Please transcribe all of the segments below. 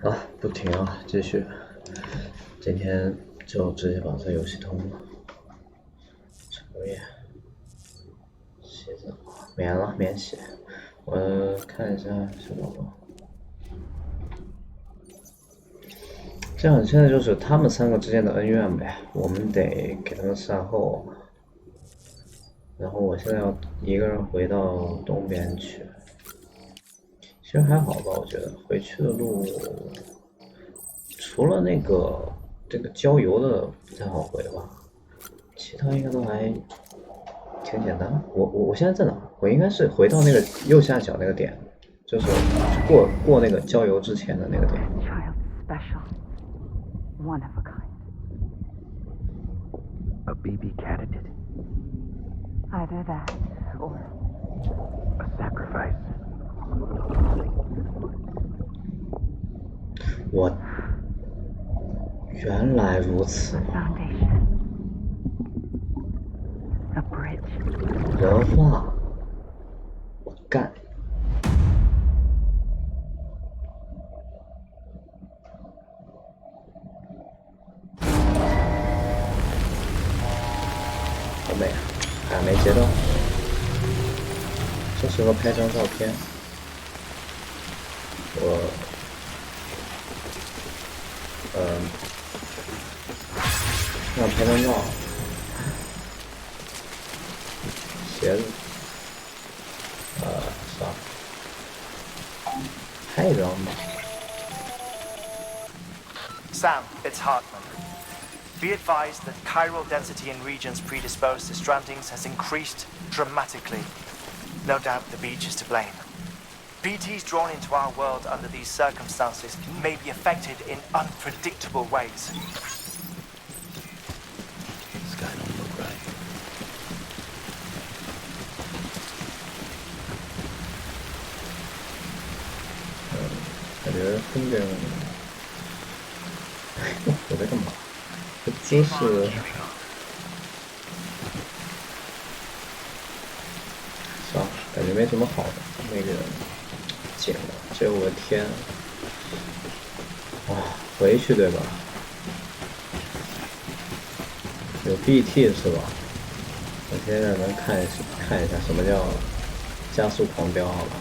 好，不停啊，继续。今天就直接把这游戏通了。抽烟，洗澡，免了，免洗。我看一下什么吧。这样现在就是他们三个之间的恩怨呗，我们得给他们善后。然后我现在要一个人回到东边去。其实还好吧，我觉得回去的路除了那个这个郊游的不太好回吧，其他应该都还挺简单。我现在在哪？我应该是回到那个右下角那个点，就是过那个郊游之前的那个点。Child special, one of a kind. A BB candidate? Either that or A sacrifice? 我原来如此 a foundation, a bridge. 文化，我干。好美啊！还没接到，这时候拍张照片。让拍张照。鞋子，算了，拍一张吧。Sam, it's Hartman. Be advised that chiral density in regions predisposed to strandings has increased dramatically. No doubt the beach is to blame. BTs drawn into our world under these circumstances may be affected in unpredictable ways. This guy don't look right. 感觉风景，我在干嘛？这姿势，算了，感觉没什么好的。那个景了，这我的天！哇，回去对吧？有 BT 是吧？我现在能看一下什么叫加速狂飙，好吧？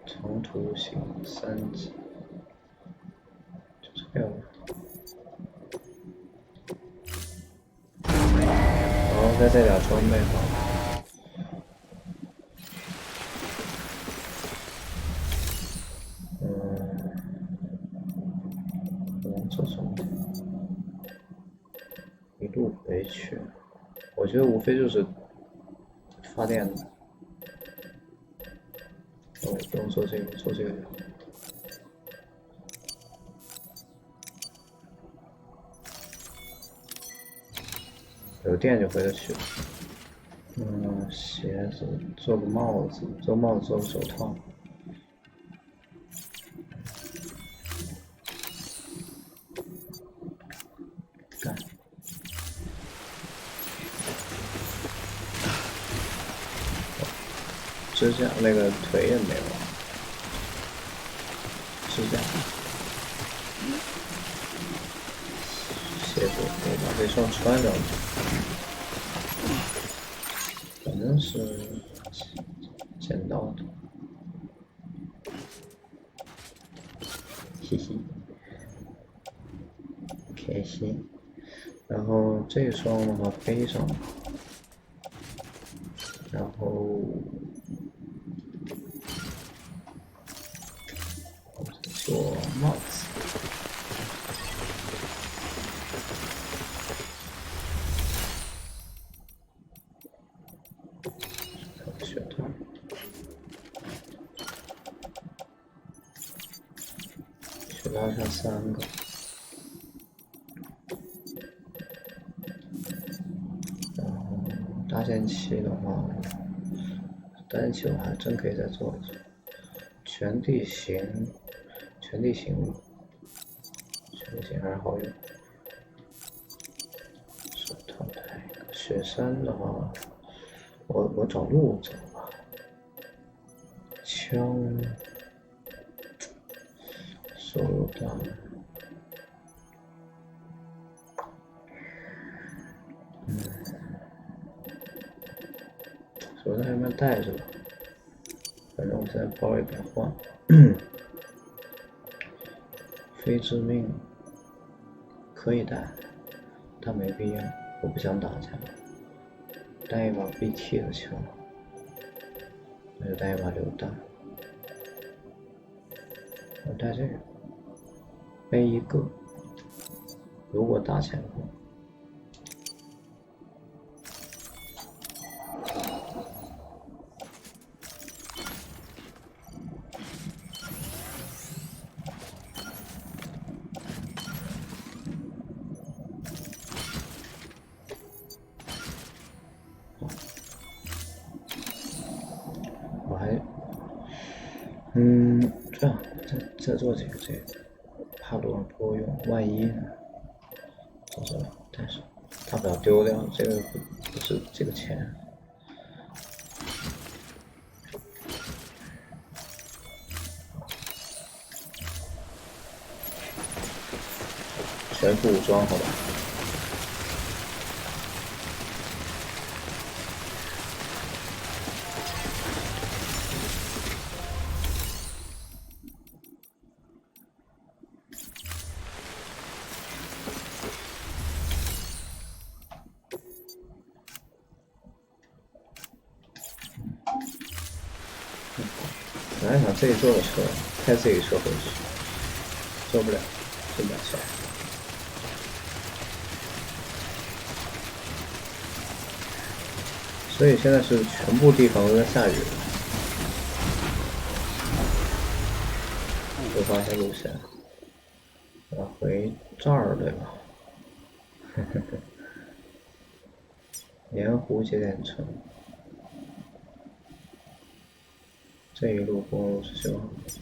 长途行3级，就这样吧。然后再带点装备好。这种一路回去，我觉得无非就是发电的。不用做这个，做这个就好。有电就回得去。鞋子，做个帽子，做帽子，做个手套。干。支架那个腿也没有。支架。鞋子，我把这双穿上去。反正是捡到的，嘿嘿，开心。然后这双的话背上，然后做帽子。血团，血拉下3个。然后搭建器的话，搭建器我还真可以再做一做。全地形不行，还是好用。手套带，雪山的话，我找路走吧。枪，手榴弹。手榴弹要不要带着吧？反正我现在包也别换。非致命可以带，但没必要，我不想打架。带一把 BT 的枪，那就带一把榴弹。我带这个，背一个，如果打前锋。我还，这样再做几个这个，怕路上不够用，万一呢？做这个，但是他不要丢掉，这个不是这个钱。全副武装，好吧。本来想自己坐个车，开自己车回去，坐不了，真胆小。所以现在是全部地方都在下雨。规划一下路线，我要回这儿对吧？盐湖节点城，这一路公路是修好的。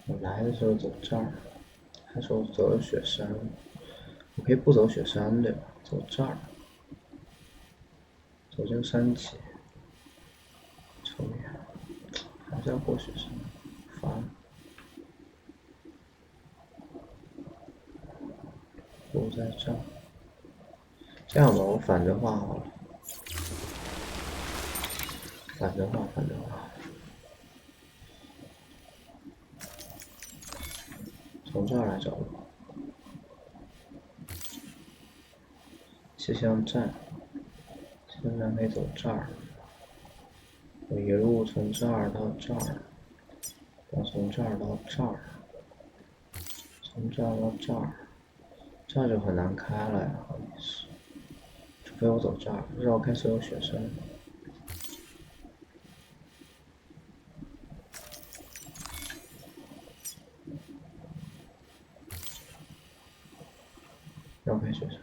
我来的时候走这儿，还说走了雪山，我可以不走雪山对吧？走这儿，走这个山脊，抽烟，还是要过雪山，烦。路在这儿，这样吧，我反着画好了，反着画。从这儿来找路，气象站，现在可以走这儿。我一路从这儿到这儿，我从这儿到这儿，从这儿到这儿，这就很难开了呀，好意思。除非我走这儿，绕开所有雪山。绕开雪山，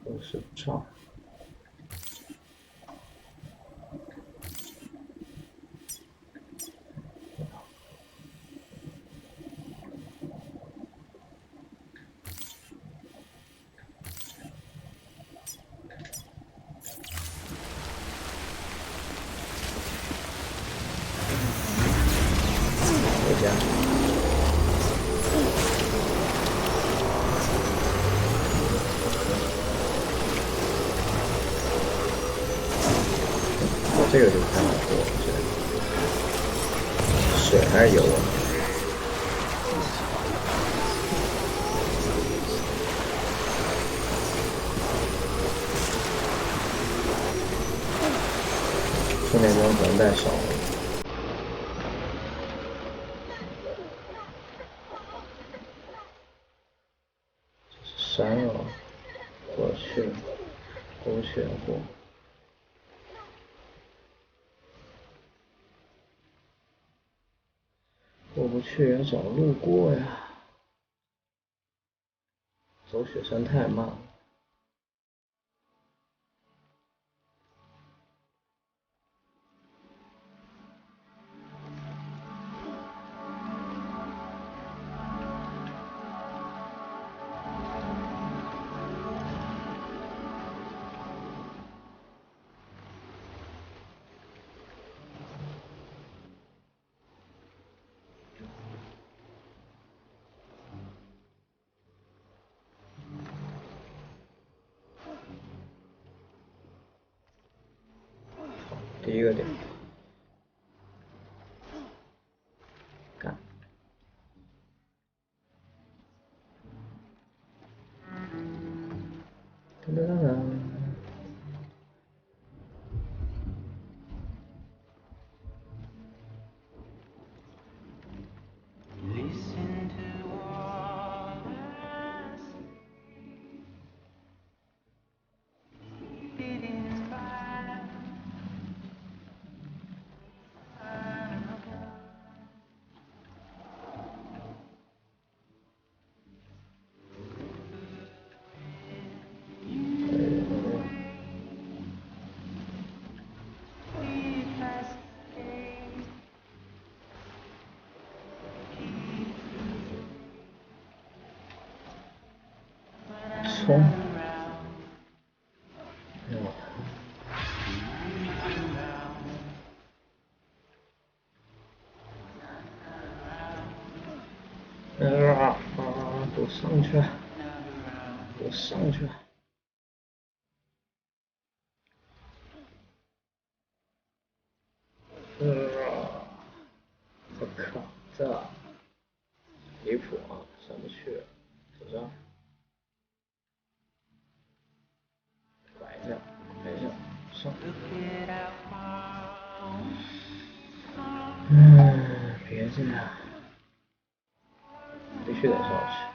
都是这儿。回家。这个就太好过了，这个水还是有啊。充电桩可能太少了。山啊，过去，过不去也过。过不去也找路过呀。走雪山太慢了。第一个点，干，噔噔噔噔，冲！都上去了，都上去了。我靠，这离谱啊，上不去，走这儿，拐一下，拐一下，上。别这样，必须得上去。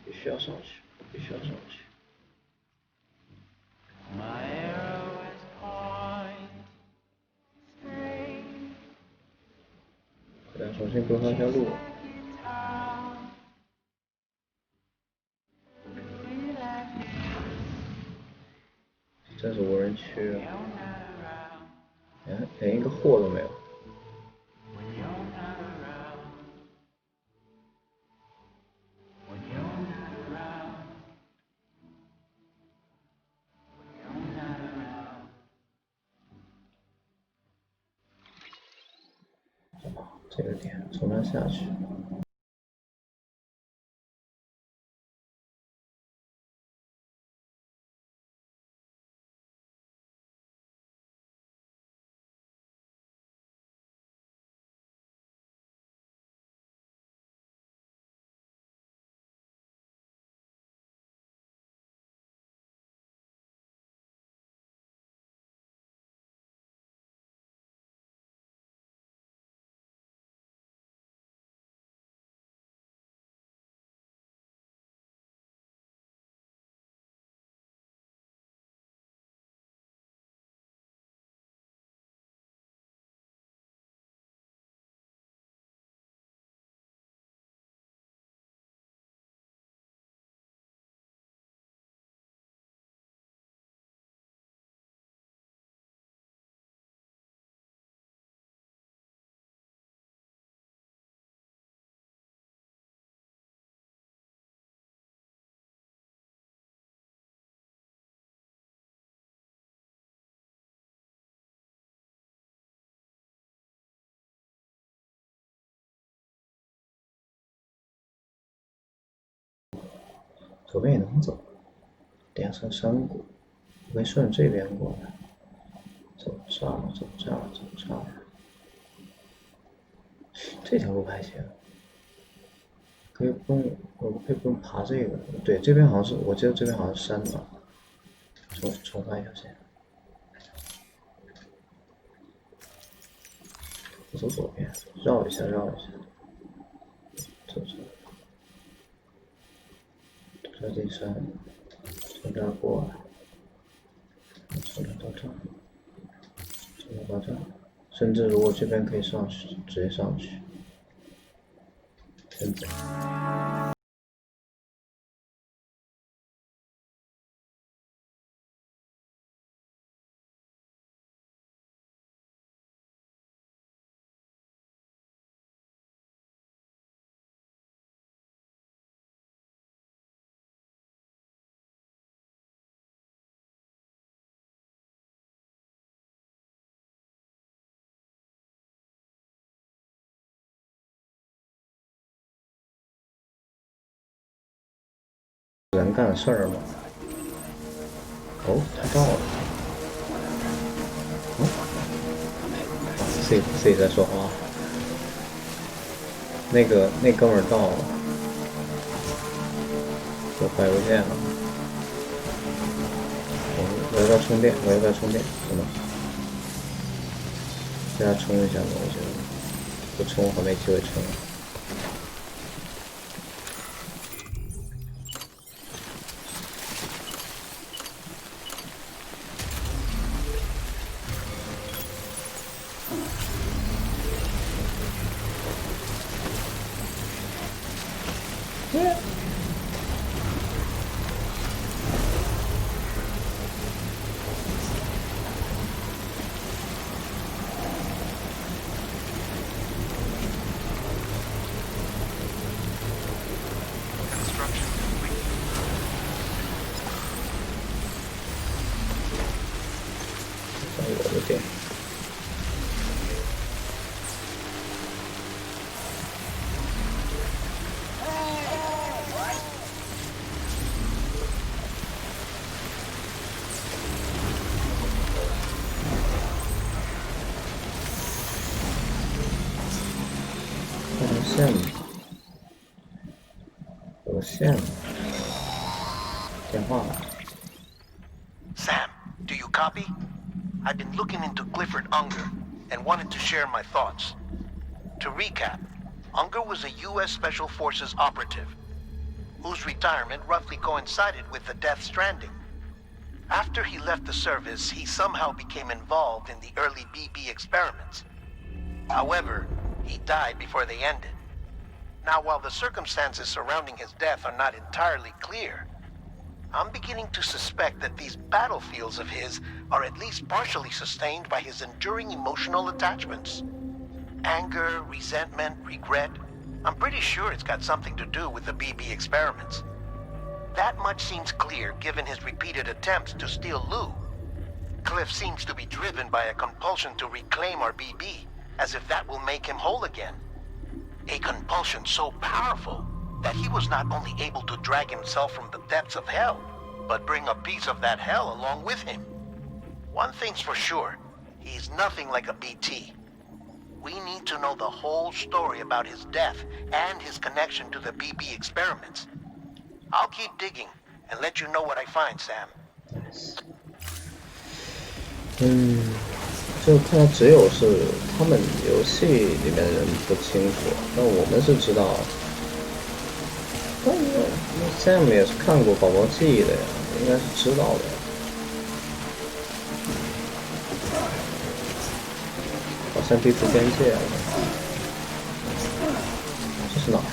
必须要上去，必须要上去。再重新规划一下路。这是无人区啊！连一个货都没有。这个点从那下去。左边也能走，连成山谷，我可以顺这边过来，走这儿，走这儿，走这儿。这条路还行，可以不用，我可以不用爬这个。对，这边好像是，我记得这边好像是山吧。重换一条线，我走左边，绕一下，绕一下，走这。这进山，从这儿过来，从这到这儿，从这到这儿，甚至如果这边可以上去，直接上去。现在。人干的事儿吗？哦，他到了。哦，自己在说话。那哥们儿到了，我发邮件了。我要不要充电？我要不要充电？真的？给他充一下吧，我觉得不充还没机会充。我的电。有线，电话来。 Sam, do you copy? I've been looking into Clifford Unger and wanted to share my thoughts. To recap, Unger was a U.S. Special Forces operative whose retirement roughly coincided with the Death Stranding. After he left the service, he somehow became involved in the early BB experiments. However, he died before they ended. Now, while the circumstances surrounding his death are not entirely clear, I'm beginning to suspect that these battlefields of his are at least partially sustained by his enduring emotional attachments. Anger, resentment, regret. I'm pretty sure it's got something to do with the BB experiments. That much seems clear given his repeated attempts to steal Lou. Cliff seems to be driven by a compulsion to reclaim our BB, as if that will make him whole again. A compulsion so powerful that he was not only able to drag himself from the depths of hell, but bring a piece of that hell along with him. One thing's for sure, he's nothing like a BT. We need to know the whole story about his death and his connection to the BB experiments. I'll keep digging and let you know what I find, Sam. 就看来只有是他们游戏里面的人不清楚，那我们是知道。但是 Sam 也是看过宝宝记忆的呀，应该是知道的。好像地图边界了，这是哪儿？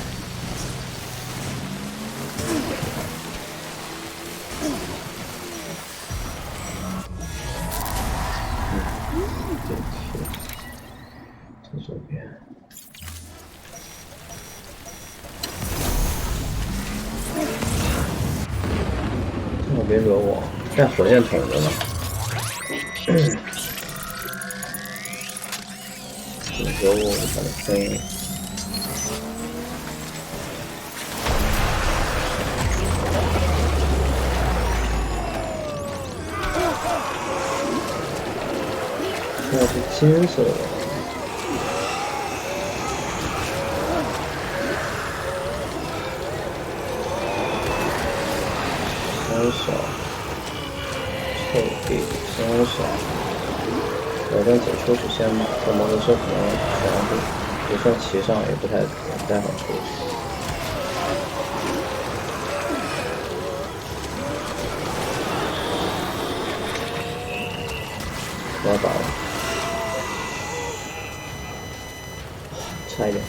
在左边。最好别惹我，带火箭筒的呢。惹我，我把它喷。现在是金色的。 双手，臭屁，双手。我再走出去先吧，这摩托车可能全部，就算骑上也不太好出去。我要倒了，差一点。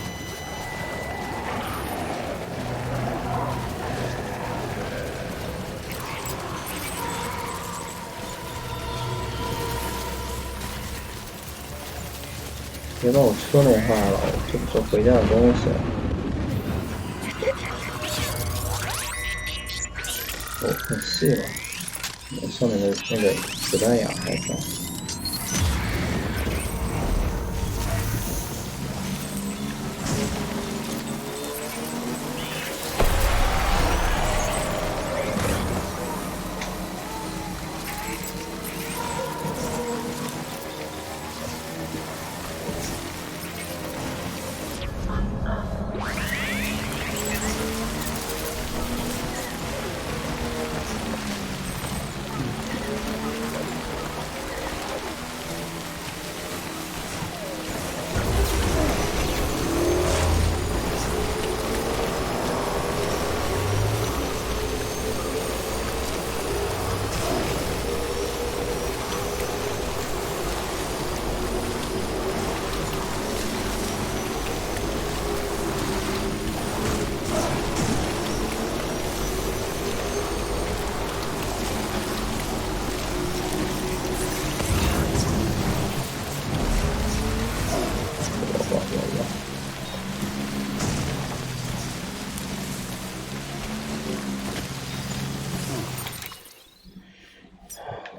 别把我车弄坏了，这不是回家的东西。哦，很细吧？上面的那个子弹眼还在。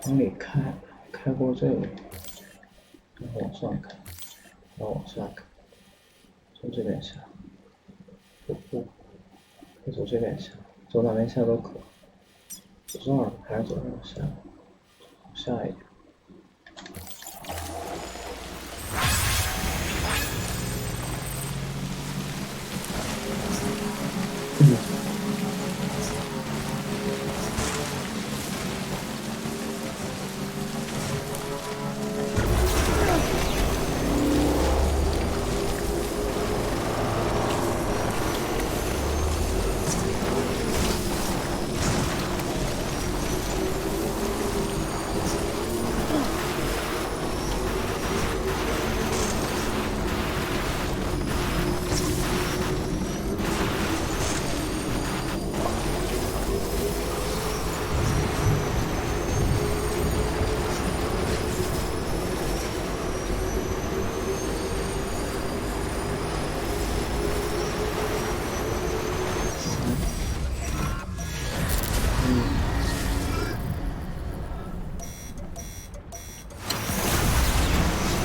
往里开过这里，然后往上开，然后往下开，从这边下，不，可以从这边下，走哪边下都可，走这儿还是走这儿下，下一点。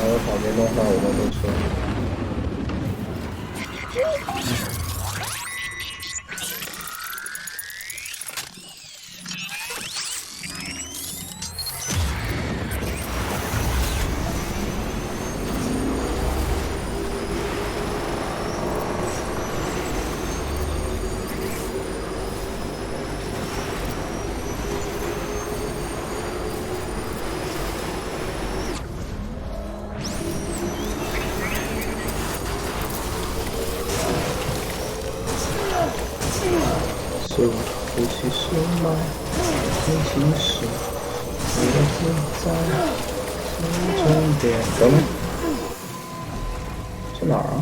还有跑别动画我都不吃。是不其实吗？年轻时，为了自在，终点。等等，去哪儿啊？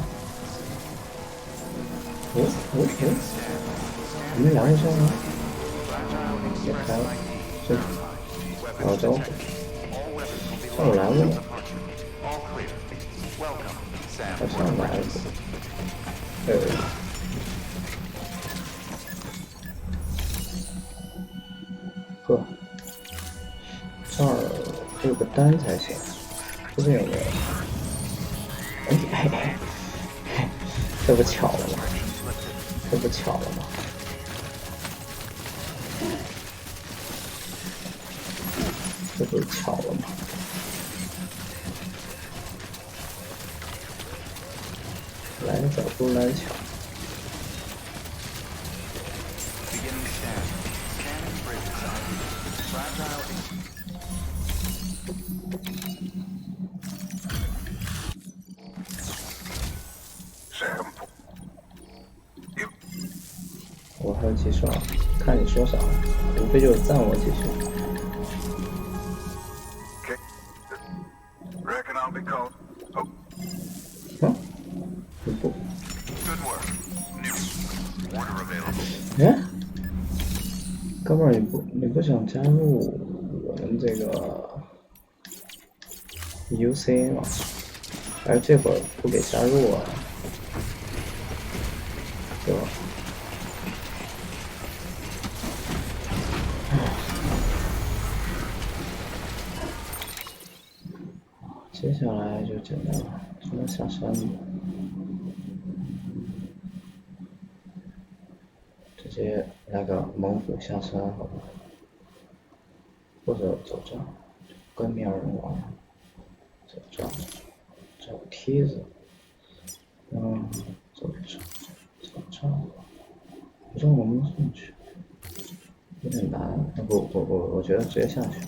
我们俩人上了，也开了，这打招呼，上我来过吗？好像来过，呵，这儿得有个单才行，这边有没有？这不巧了吗？这不巧了吗？这不是巧了吗？来的早不如来的巧。我还有几双，看你说啥，无非就是赞我几句。不，哎，哥们儿，你不想加入我们这个 UC 吗？哎，这会儿不给加入啊，对吧？接下来就简单了，只能下山了，直接来个猛虎下山，好吧？或者走这，跟面人玩，走这，这有梯子，走这，走这，不知道能不能上去，有点难。不，我觉得直接下去，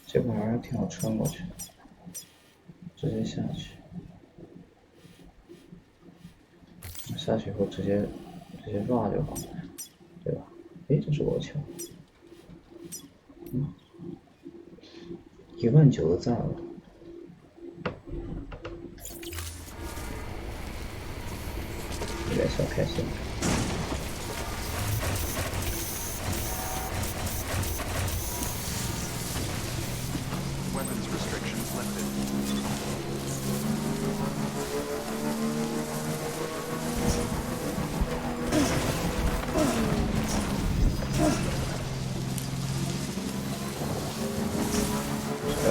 这块还是挺好穿过去的，直接下去。下去以后直接抓就好了，对吧？诶，这是我的桥，19000的赞了，有点小开心。Weapons restrictions lifted.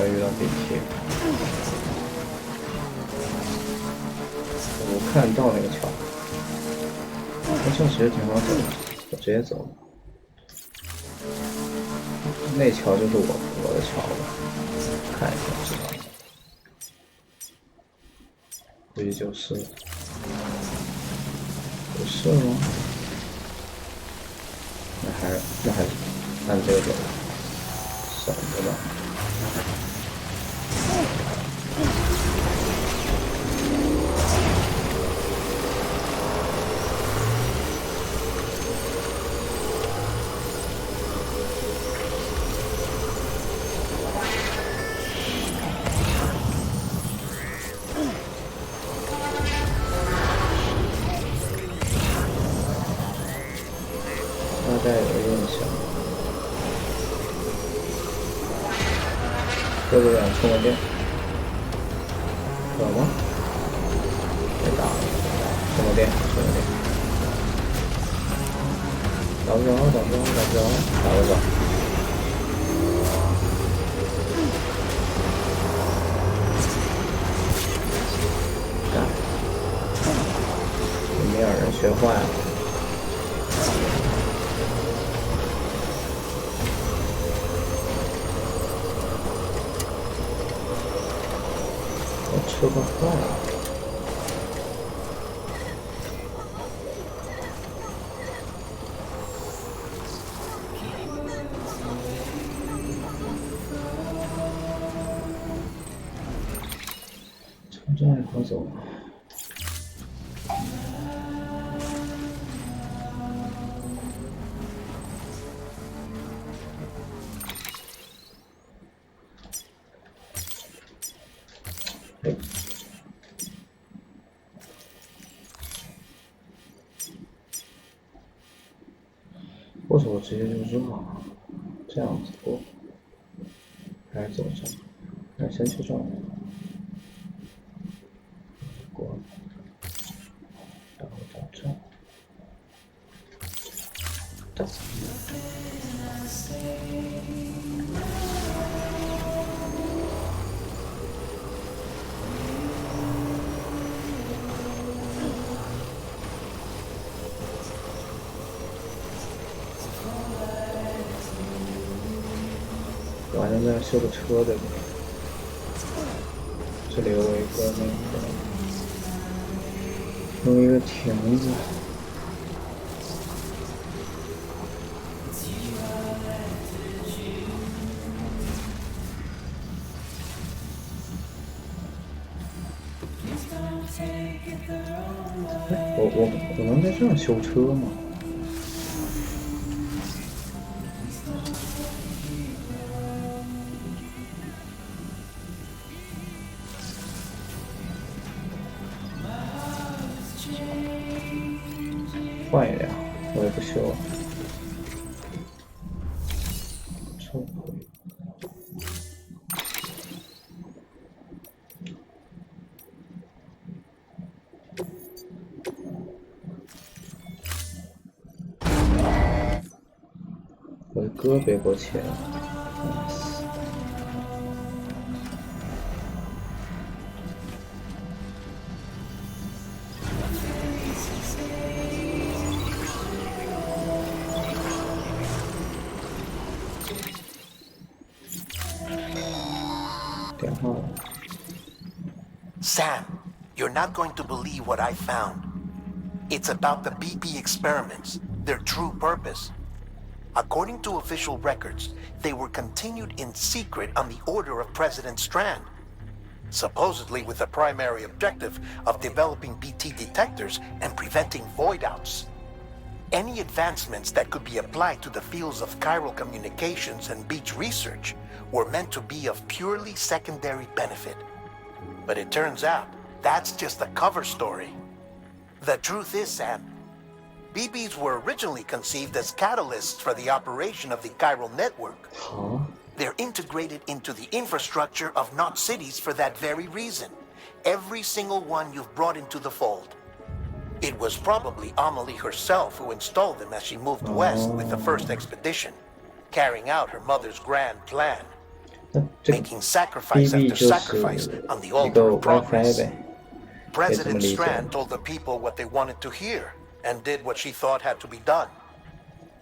遇到地铁，我看到那个桥，那桥其实挺好走的，我直接走。那桥就是我的桥了，看一下知道了，估计就是，不是吗？那还是按这个走，省着吧。大概有印象。对，充个电，有吗？没打，充个电，打不着，打不着。干，没有人学坏了。吃个饭。从这里好走。哎。或者我直接就绕，这样子过，还是走这，还是先去这儿过，然后到这儿，这。我还能在这修个车对不对？这里有一个有一个亭子。我能在这儿修车吗？换一辆，我也不修了。抽回。歌别给我切了。电话了。 Sam, you're not going to believe what I found. It's about the BP experiments, their true purpose. According to official records, they were continued in secret on the order of President Strand, supposedly with the primary objective of developing BT detectors and preventing void-outs. Any advancements that could be applied to the fields of chiral communications and beach research were meant to be of purely secondary benefit. But it turns out, that's just a cover story. The truth is, Sam, BBs were originally conceived as catalysts for the operation of the chiral network. Huh? They're integrated into the infrastructure of not cities for that very reason. Every single one you've brought into the fold. It was probably Amelie herself who installed them as she moved west with the first expedition, carrying out her mother's grand plan, 那这个 making sacrifice BB after 就 sacrifice 是 on the 一 altar 个 of WiFi progress. 呗。 President Basically, Strand told the people what they wanted to hear and did what she thought had to be done.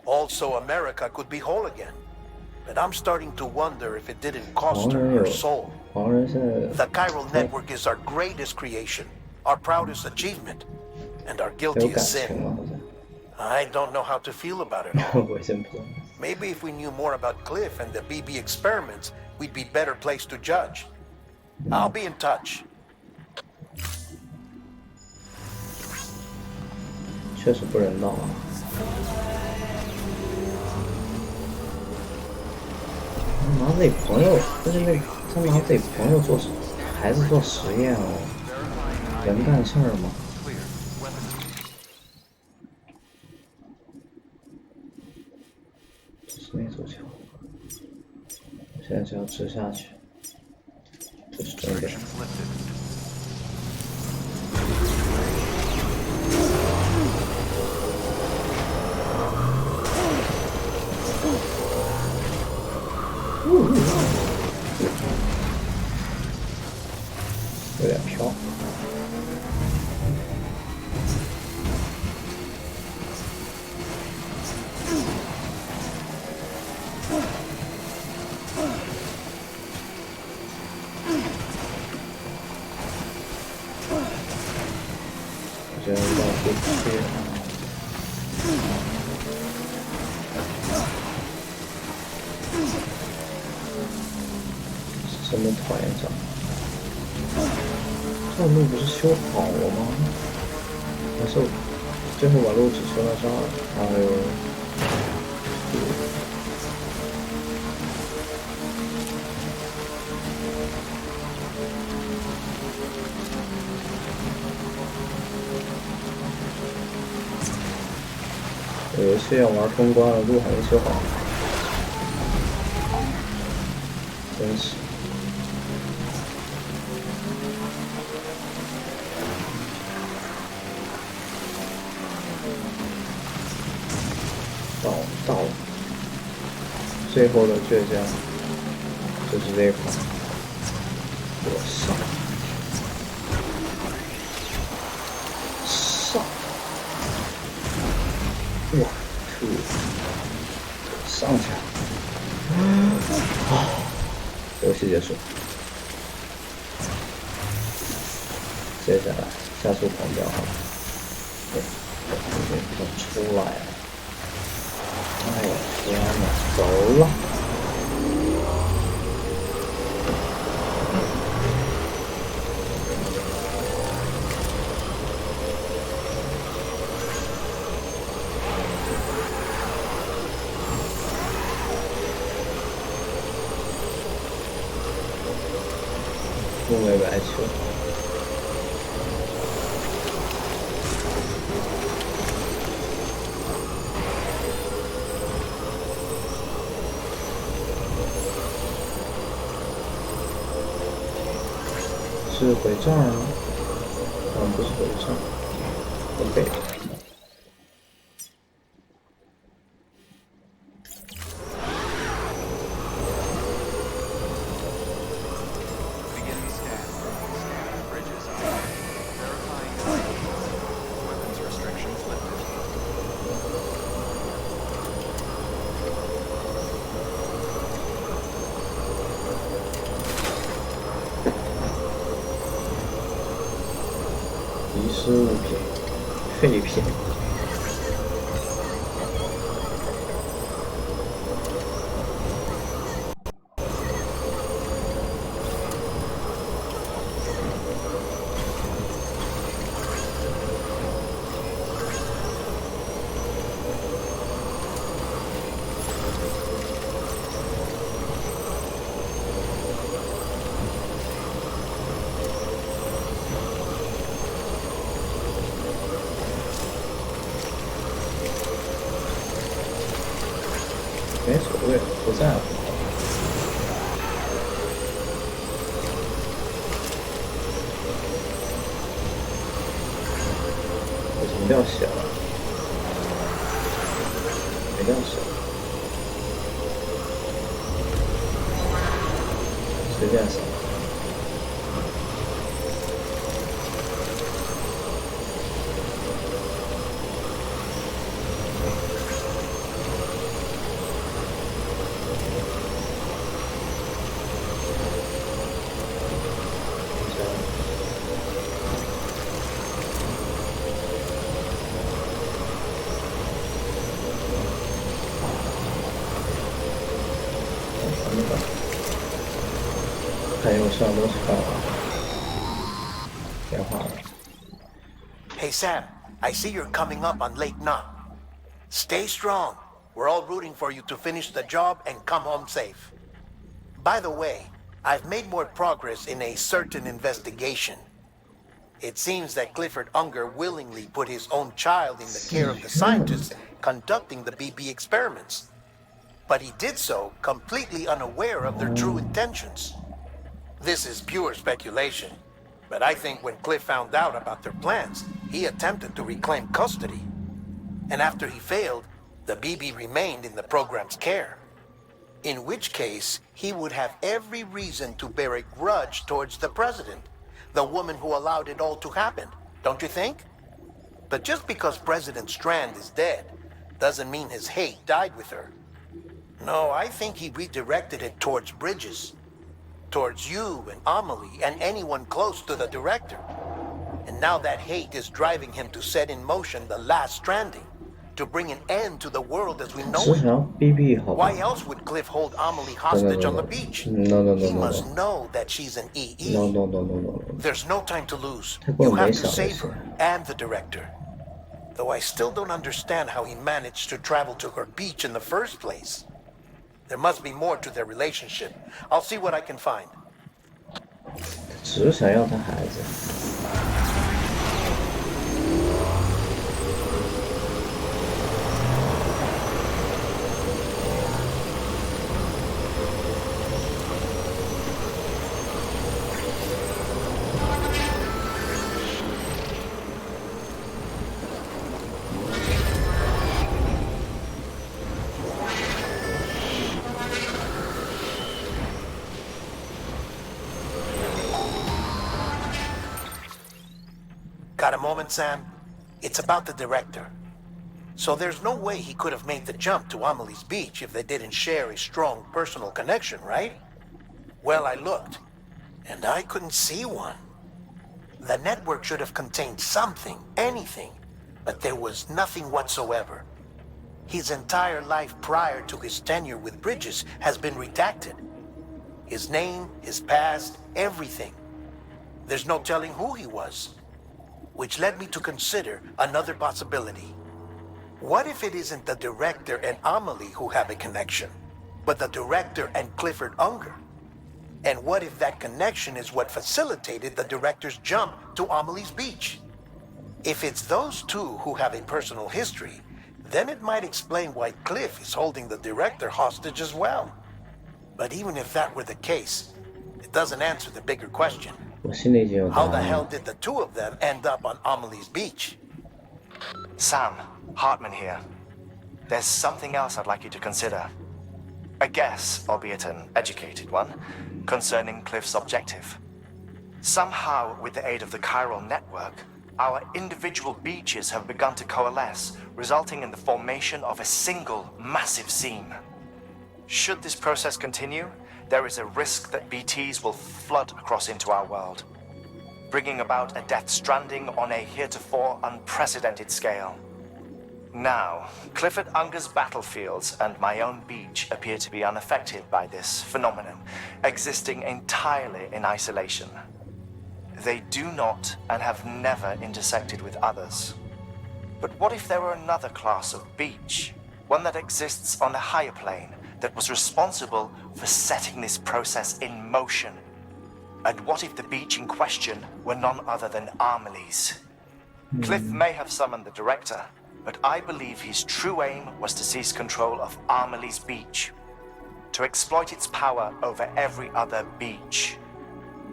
Also, America could be whole again. But I'm starting to wonder if it didn't cost her her soul. 黄人现在 The chiral network is our greatest creation, our proudest achievement, and our 有 guiltiest 感情 sin. 了，好像。 I don't know how to feel about it all. 我先不。 Maybe if we knew more about Cliff and the BB experiments, we'd be better placed to judge. I'll be in touch. 确实不人道啊！拿自己朋友，但是他拿自己朋友做孩子做实验哦，人干事儿吗？ Clear. Weapons. 是那座桥，现在只要直下去，这是终点。 Restrictions lifted. 有点飘。我觉得到第7。 什么团长？这路不是修好了吗？还是最后把路只修到这儿？还有，我游戏要玩通关了，路还没修好，真是。 到了，最后的倔强就是这一款，给我上，我去，上去了，游戏结束，接下来下速狂飙啊！对，出来了。 哎呀天哪，走了！不为白球。 是回这儿吗？不是回这儿，回北。失物品、废品。没所谓，不在乎。为什么掉血了？没掉血，随便扫。看右上都是干嘛？电话了。 Hey Sam, I see you're coming up on Lake Knot. Stay strong. We're all rooting for you to finish the job and come home safe. By the way, I've made more progress in a certain investigation. It seems that Clifford Unger willingly put his own child in the care of the scientists conducting the BB experiments. But he did so completely unaware of their true intentions. This is pure speculation, but I think when Cliff found out about their plans, he attempted to reclaim custody. And after he failed, the BB remained in the program's care. In which case, he would have every reason to bear a grudge towards the president, the woman who allowed it all to happen, don't you think? But just because President Strand is dead, doesn't mean his hate died with her. No, I think he redirected it towards Bridges. Towards you and Amelie and anyone close to the director. And now that hate is driving him to set in motion the last Stranding, to bring an end to the world as we know 只 it. 想要逼逼好吧 Why else would Cliff hold Amelie hostage on the beach? No. He must know that she's an EE. No. There's no time to lose. 他根 You 本没 have to 想这 save 些。 her and the director. Though I still don't understand how he managed to travel to her beach in the first place. There must be more to their relationship. I'll see what I can find. 只想要他孩子。Got a moment, Sam? It's about the director. So there's no way he could have made the jump to Amelie's beach if they didn't share a strong personal connection, right? Well, I looked, and I couldn't see one. The network should have contained something, anything, but there was nothing whatsoever. His entire life prior to his tenure with Bridges has been redacted. His name, his past, everything. There's no telling who he was. Which led me to consider another possibility. What if it isn't the director and Amelie who have a connection, but the director and Clifford Unger? And what if that connection is what facilitated the director's jump to Amelie's beach? If it's those two who have a personal history, then it might explain why Cliff is holding the director hostage as well. But even if that were the case, it doesn't answer the bigger question. 我心里已经有答 How the 案 hell 了。 did the two of them end up on Amelie's beach? Sam, Hartman here. There's something else I'd like you to consider. A guess, albeit an educated one, concerning Cliff's objective. Somehow, with the aid of the chiral network, our individual beaches have begun to coalesce, resulting in the formation of a single massive seam. Should this process continue, there is a risk that BTs will flood across into our world. bringing about a death stranding on a heretofore unprecedented scale. Now, Clifford Unger's battlefields and my own beach appear to be unaffected by this phenomenon, existing entirely in isolation. They do not and have never intersected with others. But what if there were another class of beach, one that exists on a higher plane, that was responsible for setting this process in motion? And what if the beach in question were none other than Amelie's? Cliff may have summoned the director, but I believe his true aim was to seize control of Amelie's beach, to exploit its power over every other beach,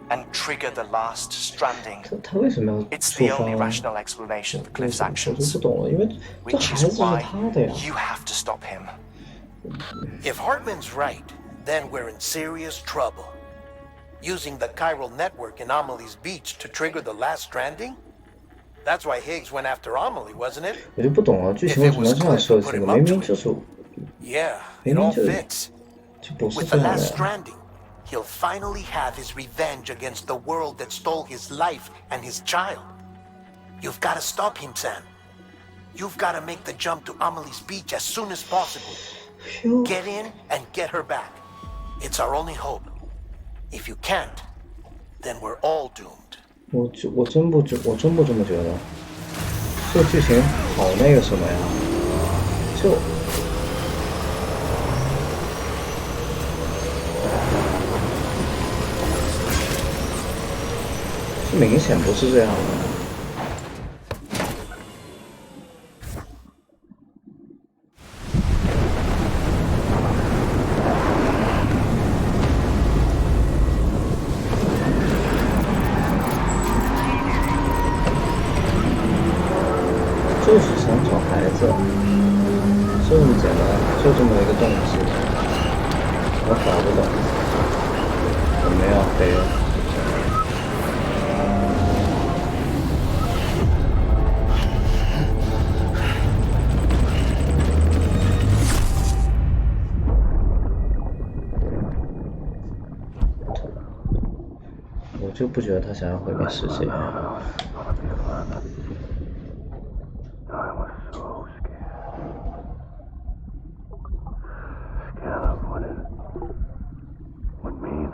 and trigger the last stranding. 他为什么要 It's 触 the 发 only rational explanation for 为 Cliff's 什么我就 actions, 不懂了，因为这 which 孩 is 子是 why 他的呀。 you have to stop him. If Hartman's right, then we're in serious trouble. Using the chiral network in Amelie's beach to trigger the last stranding? That's why Higgs went after Amelie, wasn't it? 我就不懂了，剧情为什么要这样设计呢？明明就是， Yeah, 明 it 明 all 就 fits. 就不是 With 这 the 样的 last 呀。 stranding, he'll finally have his revenge against the world that stole his life and his child. You've got to stop him, Sam. You've got to make the jump to Amelie's beach as soon as possible. Get in and get her back. It's our only hope. If you can't, then we're all doomed. 我真不这么觉得，这个剧情好那个什么呀，这明显不是这样的。就是想找孩子，就这么简单，就这么一个动机，我搞不懂，我们要飞了。我就不觉得他想要毁灭世界。I was so scared. Scared of what it would mean.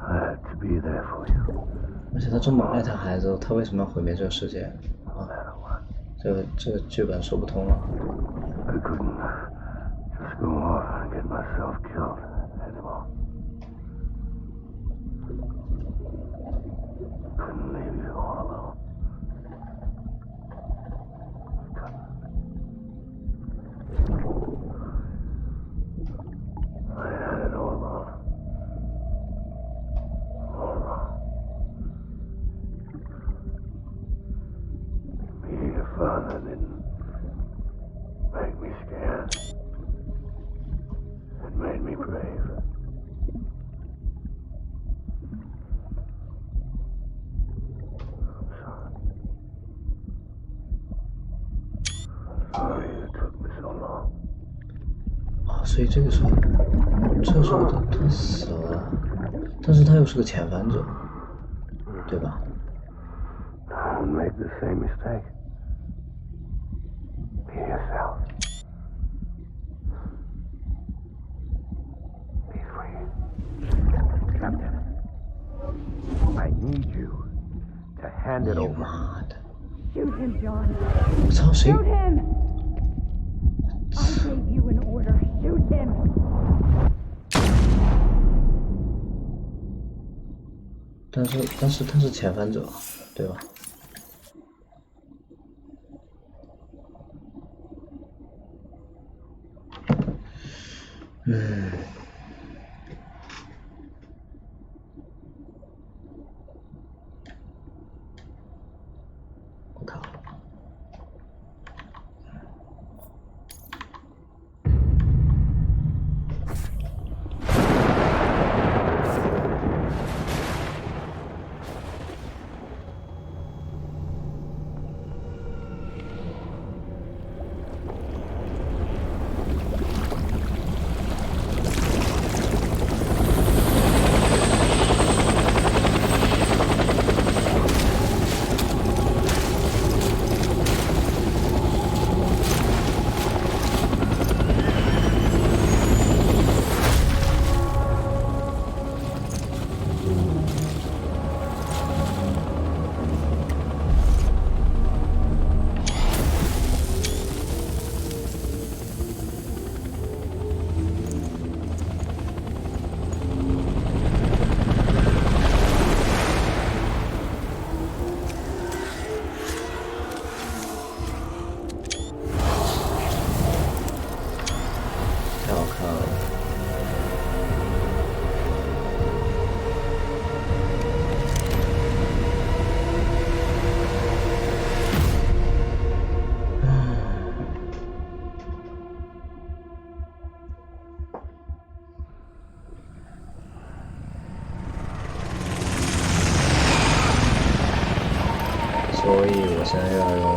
I had to be there for you. 而且他这么爱他孩子，他为什么要毁灭这个世界啊？这个剧本说不通了。 I couldn't just go off and get myself killed anymore. Couldn't leave you all alone. I had it all wrong. All wrong. Being a father didn't make me scared. It made me brave. I'm sorry it took me so long. 啊，所以这个时候他死了，但是他又是个遣返者，对吧？ Don't make the same mistake. Be yourself. Be free. Captain, I need you to hand it 你 over. 妈的！ Shoot him, John. 我操，谁？ Shoot him! I gave you an order. Shoot him! 但是他是遣返者，对吧？我靠！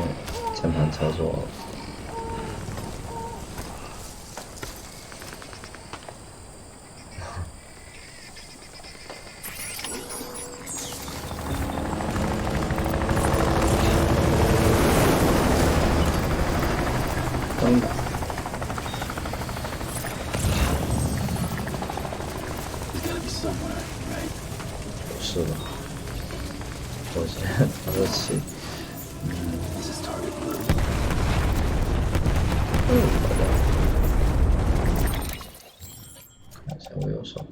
用键盘操作了。灯的。是吧？我先发射器。看一下我有什么。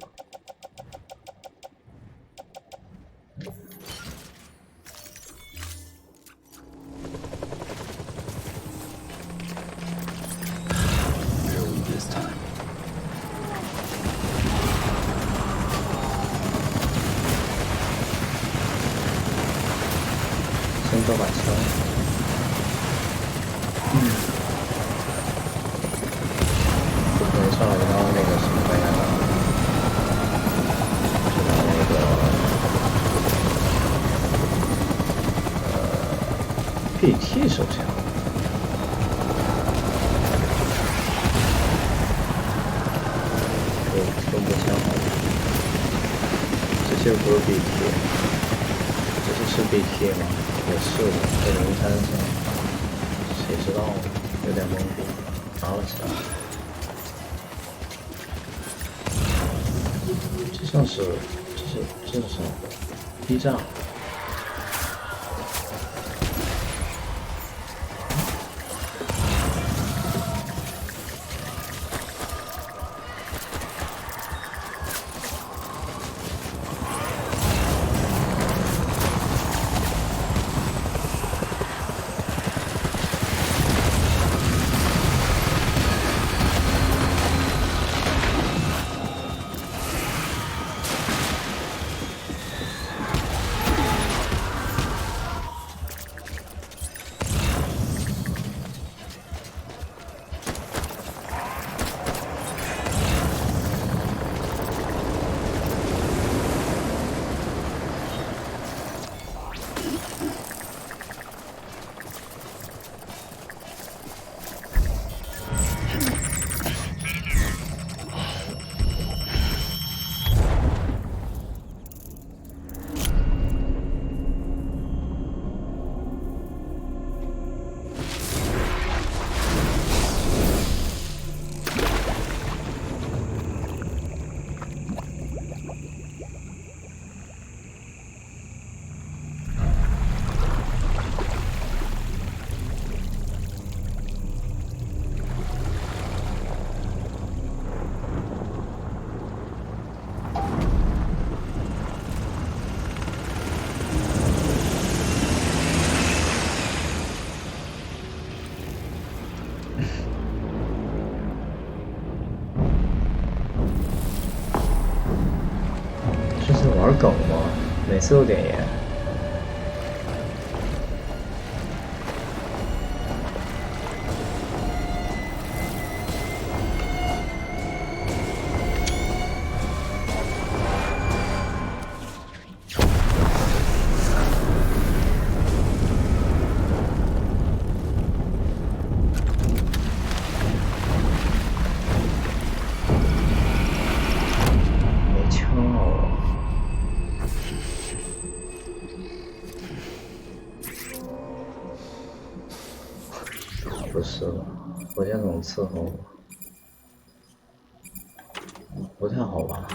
先做把枪。不可能上来然后那个什么玩意儿，就拿那个PT 手枪。都不枪好。这些不是 BT， 这些是 BT 吗？也是的，在灵山上，谁知道呢？有点懵逼，拿了起来。这像是，这是什么？B站。玩梗吗？每次都点烟。没枪哦。不是吧？火箭筒伺候我，不太好吧？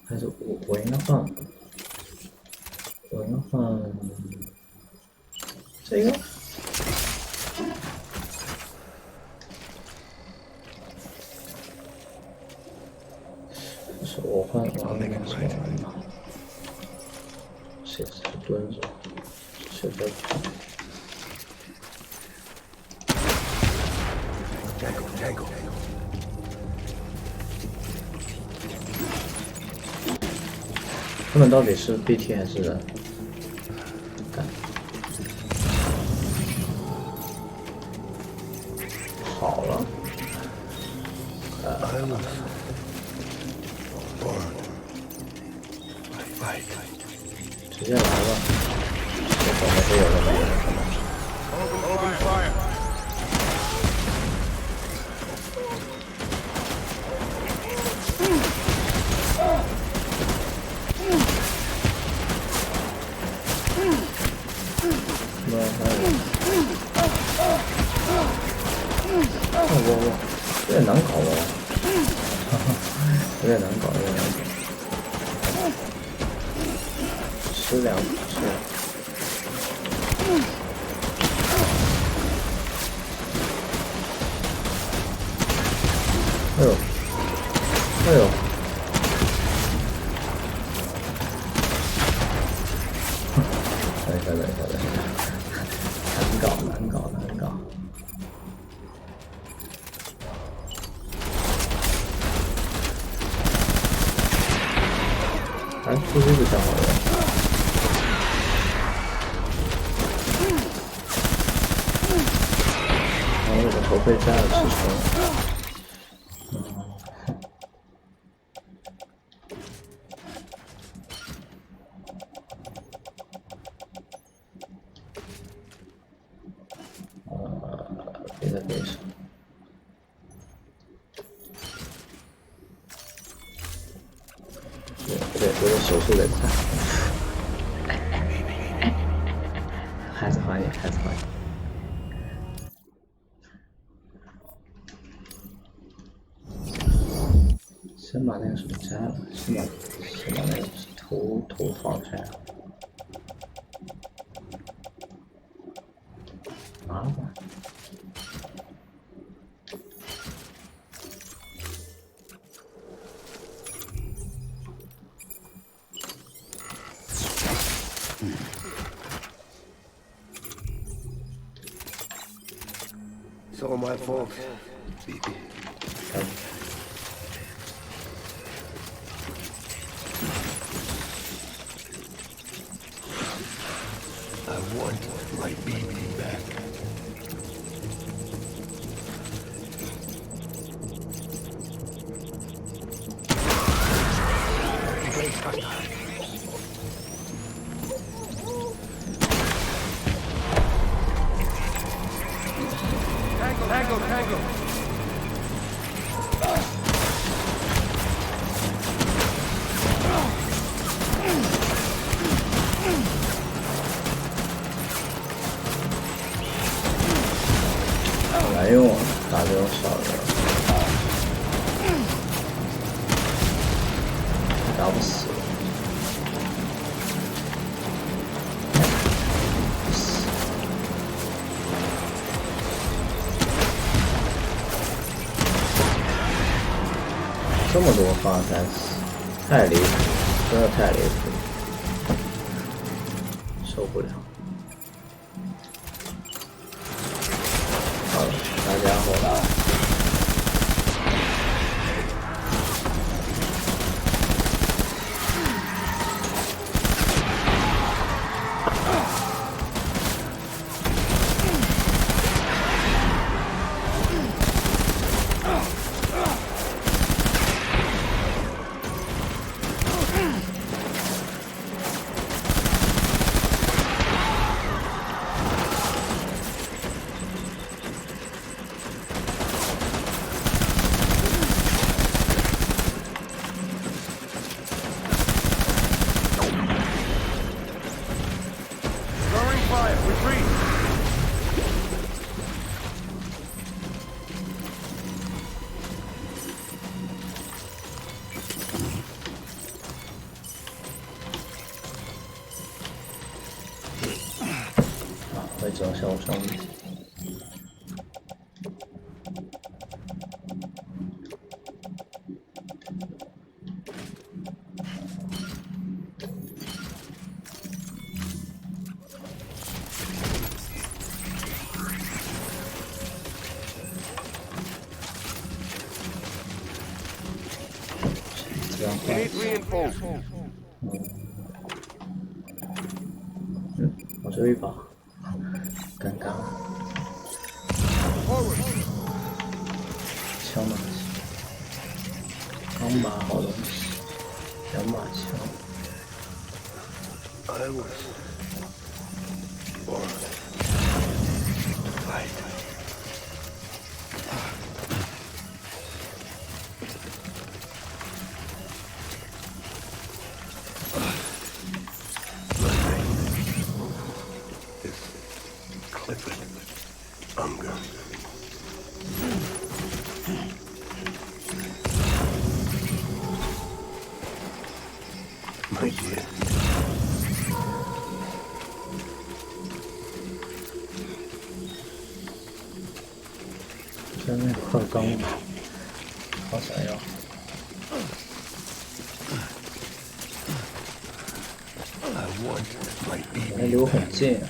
还是我应该换，我应该换这个。不是我换那个什么？谁蹲着？谁在跑？他们到底是 BT 还是人？好了，直接来吧，别走。是有那么一个可能。 Open fire. 不然还有，哇，有点难搞哦，有点难搞，有点难搞。吃两口吃。哎呦，哎呦。 等一下，难搞。哎，出这个小好人。然后我的头被炸了吃虫。别在背上。对，我的手速得快。还是缓一点。先把那个什么摘了，先把那个头套摘了。麻烦。 It's all my fault. I want my baby back. Tango. 好难用啊，打这种小的，打不死。这么多发才死，太离谱，真的太离谱，受不了。好了，大家伙。会走小窗。这样换。我这一把，尴尬。枪马枪把好东西，两把枪。for to fight. My name is Clifford Unger. My dear.真的快刚，好想要。还离我很近。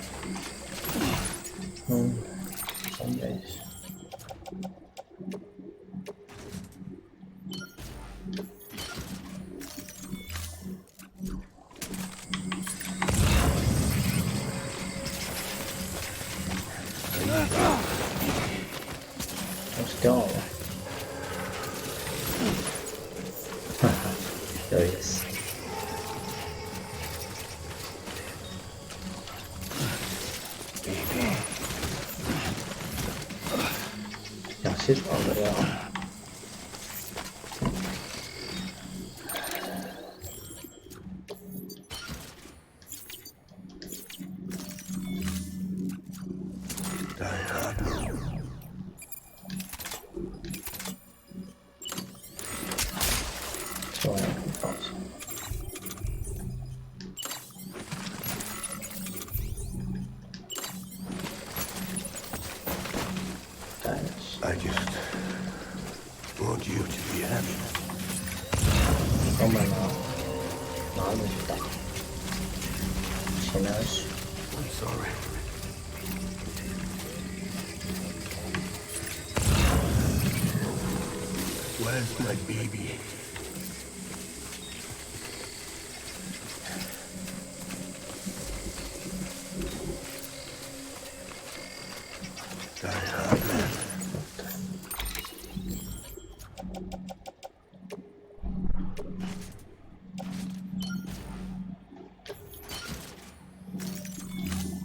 准备一下。我是掉了，哈哈，有意思。氧气罩的料。这玩意儿可以放上。I just want you to be happy. 我们拿着去打，前面是。I'm sorry. Where's my baby? Die hard, man.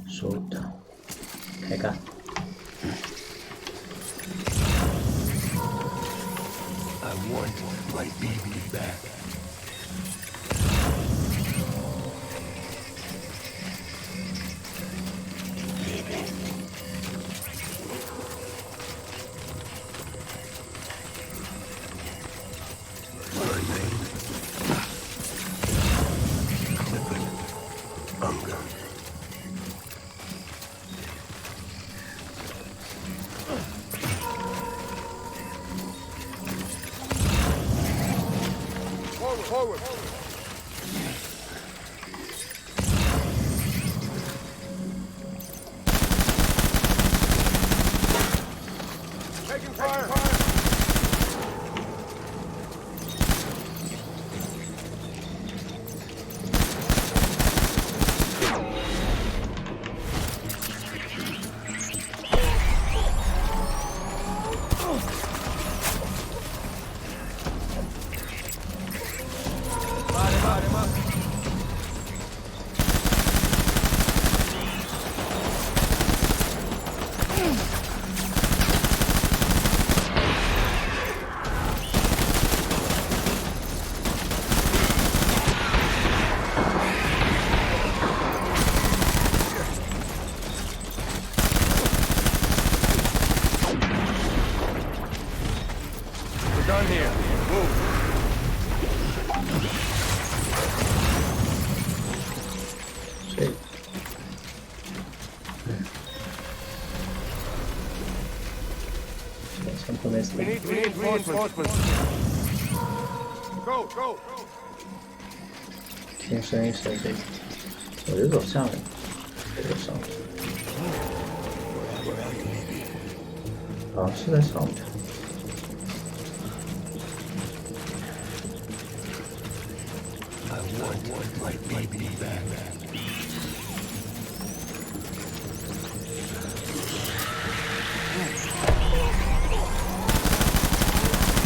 收的，开干。I want my baby back. Baby. My name Clifford Unger. Forward! Taking fire! Light him up! We're done here. Move. 这个，先不没死。 We need reinforcements. Go! 听声音是这个，我就走下面，这个上去。好像是在上面。I want my baby back.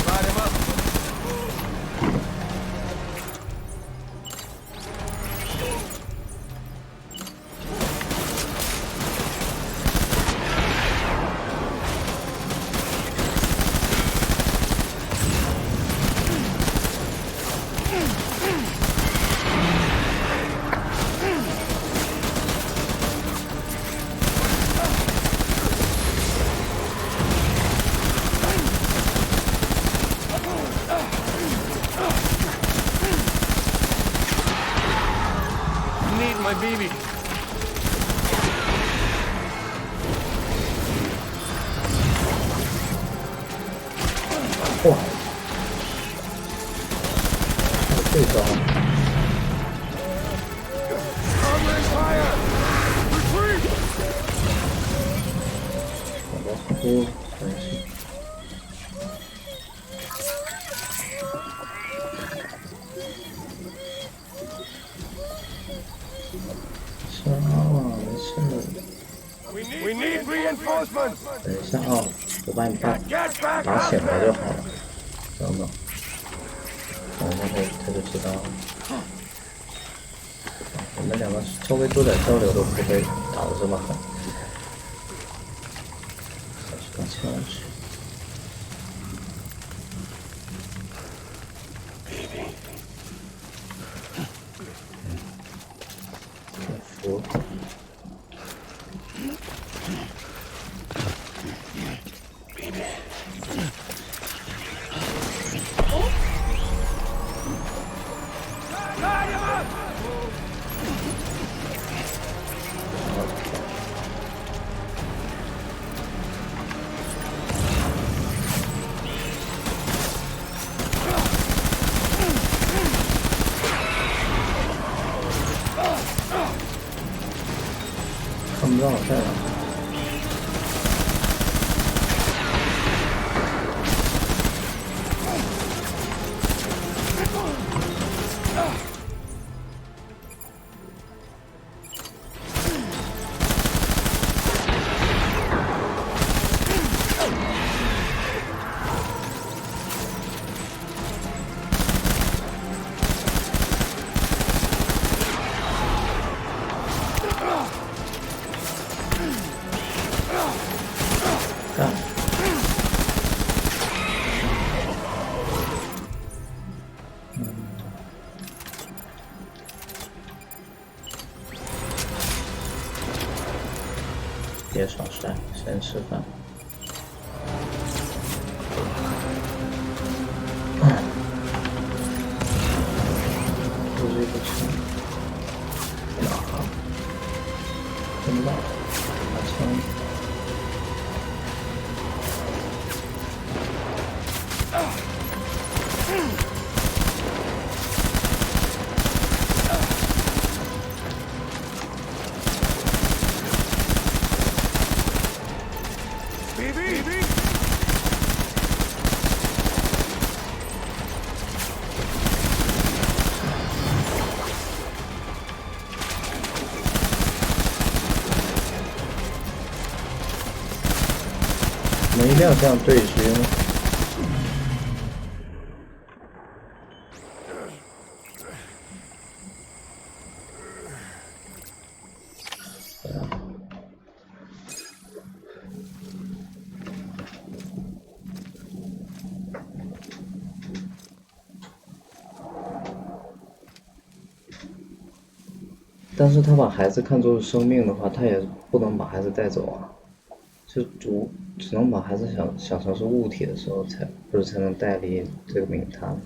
Light him up! 哇！最高。 Covering fire! Retreat! 好吧，呼，真是。是啊，没事。 We need reinforcements! 等一下啊，我把你爸 Get back 打 up 醒了 there! 就好了。等等，等一下他就知道了。我们两个稍微多点交流都不会打得这么狠。再去拿枪去。服。 看不到了，在哪？干！别耍帅，先吃饭。不是一个枪，哪？听不到，拿枪。 我们一定要这样对决呢？但是他把孩子看作是生命的话，他也不能把孩子带走啊。就只能把孩子想成是物体的时候才，不是才能带离这个名堂。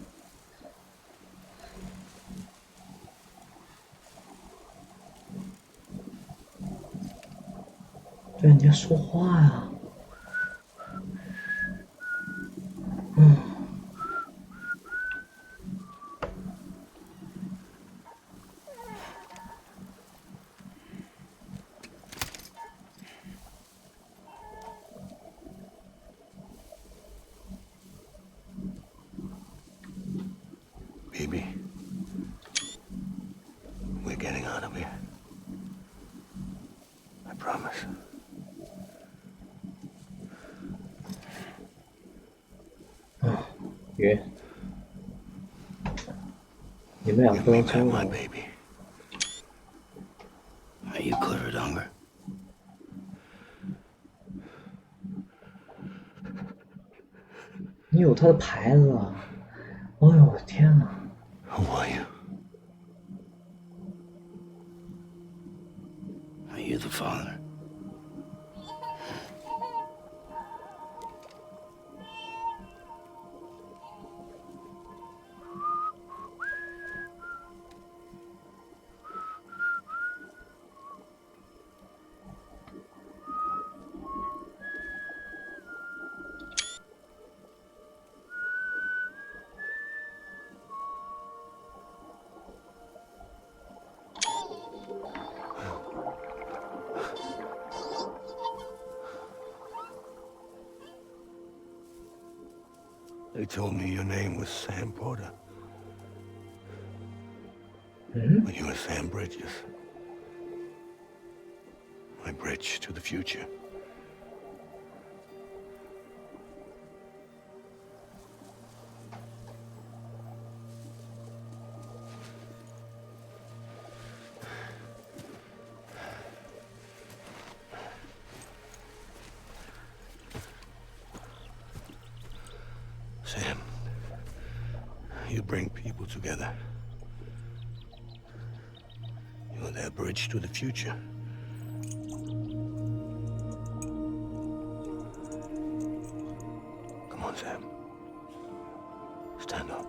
对，你要说话呀。Baby, we're getting out of here. I promise. 鱼，你们俩不能 Bring 交 back my 流。 baby. Are you cleared, Unger? 你有他的牌子啊！哎呦我天哪！ Who are you? Are you the father? They told me your name was Sam Porter. But you were Sam Bridges. My bridge to the future. Sam, you bring people together. You're their bridge to the future. Come on, Sam. Stand up.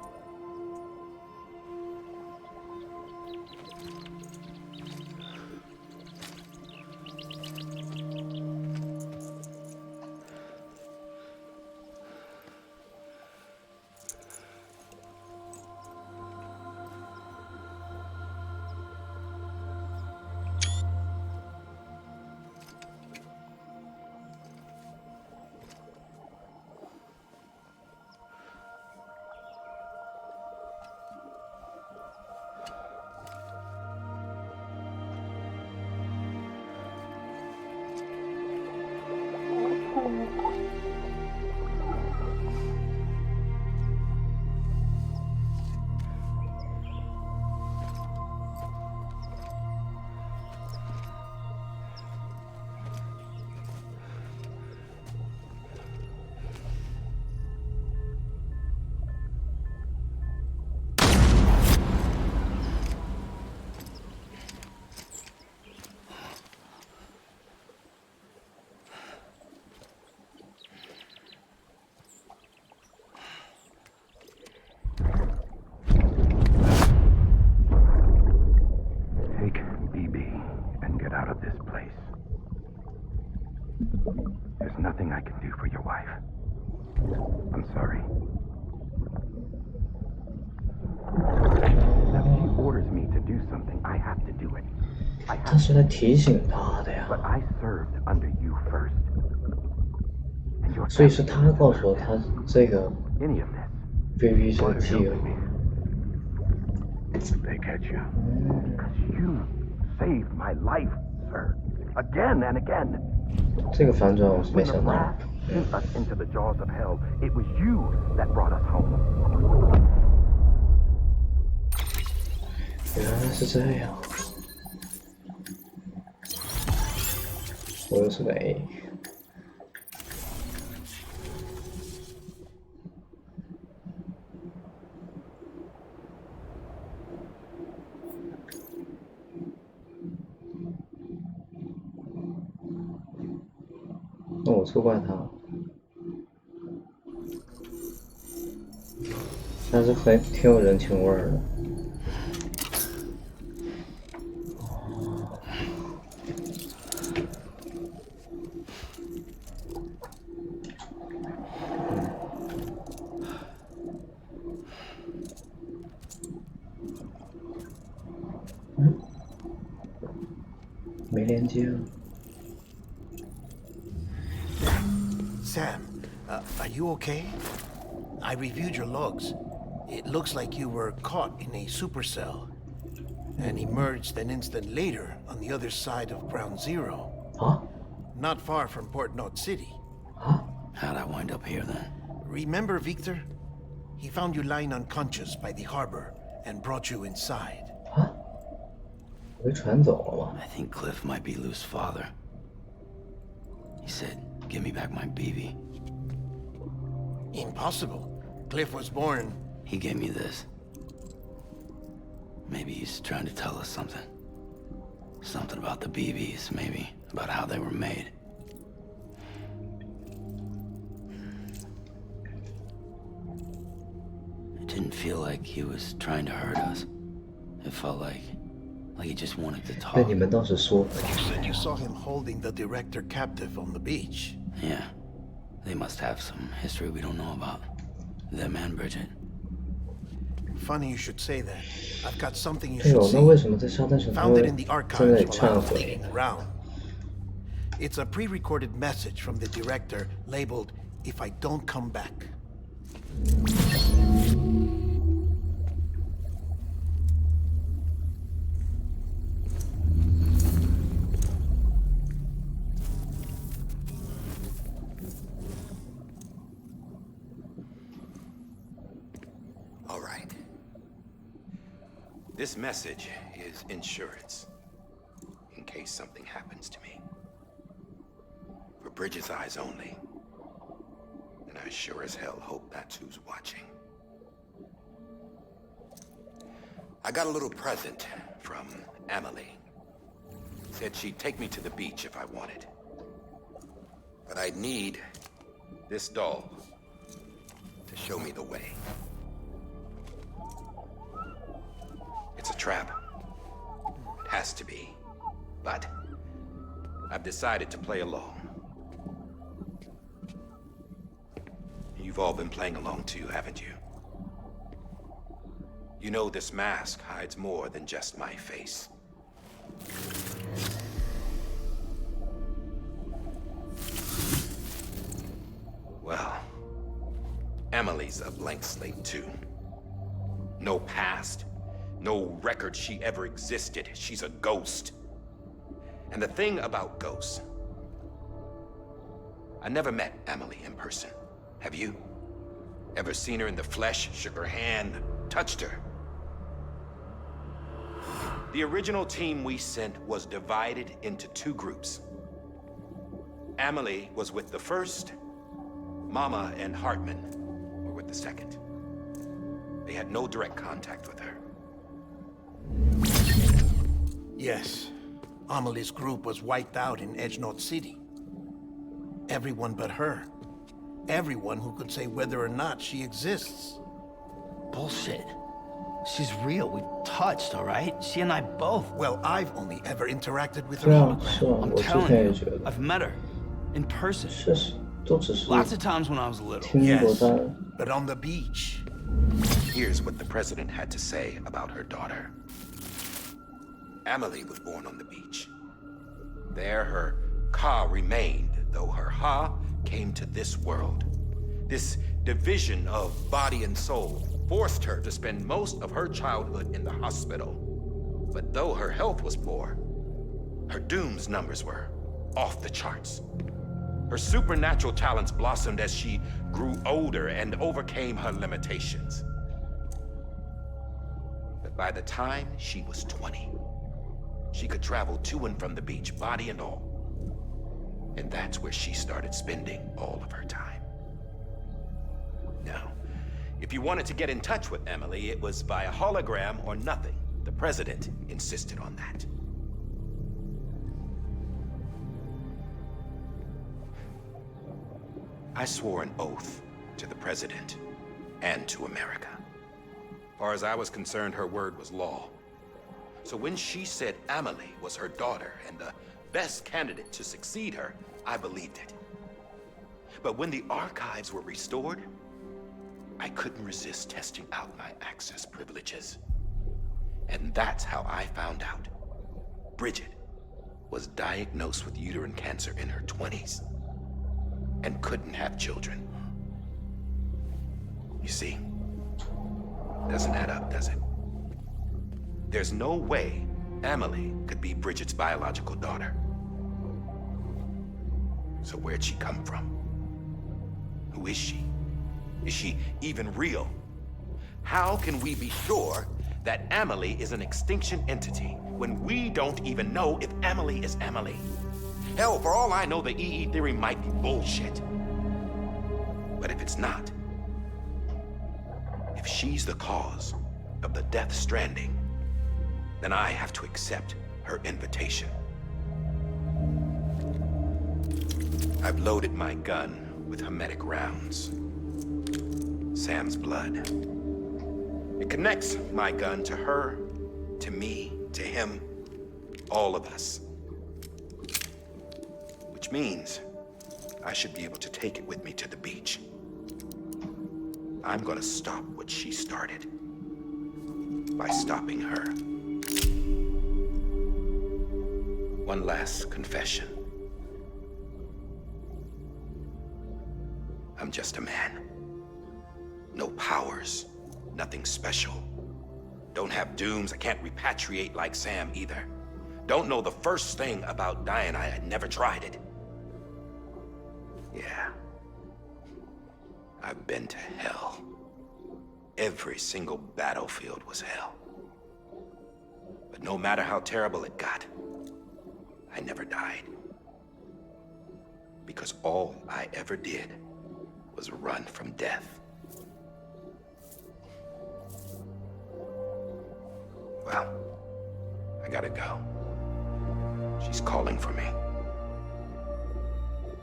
Take BB and get out of this place. There's nothing I can do for your wife. I'm sorry. Now, if she orders me to do something, I have to do it. I 他 have 是来提醒他的呀， But I served under you first. And your 所以是 family 他告诉我他这个 any of this. baby 这个 Why 记 help 忆。 me? They catch you. Because you saved my life, sir. Again and again. 这个反转我是没 When the 想到的。 blast sent us into the jaws of hell, it was you that brought us home. 原来是这样，我又是个 A。那我错怪他，但是很挺有人情味儿的。没连接啊。 Sam, are you okay? I reviewed your logs. It looks like you were caught in a supercell and emerged an instant later on the other side of Ground Zero, 啊 not far from Port Knot City. 啊！ How'd I wind up here then? Remember Victor? He found you lying unconscious by the harbor and brought you inside. 啊！我被传走了吗？ I think Cliff might be Lou's father. He said, give me back my BB. Impossible. Cliff was born. He gave me this. Maybe he's trying to tell us something. Something about the BBs, maybe. About how they were made. It didn't feel like he was trying to hurt us. It felt like he just wanted to 被 talk. 你们当时说， You said you saw him holding the director captive on the beach. Yeah. They must have some history we don't know about. Them and Bridget. Funny you should say that. I've got something you 哎 should 呦，那为 see. 什么在沙滩上他 Found 会 it in the 在那 archives 里 while I 忏 was 悔？ digging around. It's a pre-recorded message from the director labeled, "If I don't come back." All right. This message is insurance, in case something happens to me. For Bridget's eyes only. And I sure as hell hope that's who's watching. I got a little present from Emily. Said she'd take me to the beach if I wanted. But I'd need this doll to show me the way. It's a trap. It has to be. But I've decided to play along. You've all been playing along too, haven't you? You know this mask hides more than just my face. Well, Emily's a blank slate too. No past, no record she ever existed. She's a ghost. And the thing about ghosts, I never met Emily in person. Have you? Ever seen her in the flesh, shook her hand, touched her? The original team we sent was divided into two groups. Emily was with the first, Mama and Hartman were with the second. They had no direct contact with her. Yes. Amelie's group was wiped out in Edgenorth City. Everyone but her. Everyone who could say whether or not she exists. Bullshit. She's real. We touched, all right? She and I both. Well, I've only ever interacted with her 对啊， hologram. 是啊， I'm 我之 telling 前也 you, 觉得， I've met her. In person. 确实都只是 Lots of times when I was little. 听过， Yes, 但 but on the beach. Here's what the president had to say about her daughter. Emily was born on the beach. There her Ka remained, though her Ha came to this world. This division of body and soul forced her to spend most of her childhood in the hospital. But though her health was poor, her Doom's numbers were off the charts. Her supernatural talents blossomed as she grew older and overcame her limitations. But by the time she was 20, she could travel to and from the beach, body and all. And that's where she started spending all of her time. Now, if you wanted to get in touch with Emily, it was via hologram or nothing. The president insisted on that. I swore an oath to the president and to America. As far as I was concerned, her word was law. So when she said Emily was her daughter and the best candidate to succeed her, I believed it. But when the archives were restored, I couldn't resist testing out my access privileges. And that's how I found out Bridget was diagnosed with uterine cancer in her 20s and couldn't have children. You see, doesn't add up, does it? There's no way Emily could be Bridget's biological daughter. So where'd she come from? Who is she? Is she even real? How can we be sure that Emily is an extinction entity when we don't even know if Emily is Emily? Hell, for all I know, the EE theory might be bullshit. But if it's not, if she's the cause of the death stranding, then I have to accept her invitation. I've loaded my gun with hermetic rounds. Sam's blood. It connects my gun to her, to me, to him, all of us. Which means I should be able to take it with me to the beach. I'm gonna stop what she started by stopping her. One last confession. I'm just a man. No powers. Nothing special. Don't have dooms. I can't repatriate like Sam either. Don't know the first thing about dying. I never tried it. Yeah. I've been to hell. Every single battlefield was hell. But no matter how terrible it got, I never died. Because all I ever did was run from death. Well, I gotta go. She's calling for me.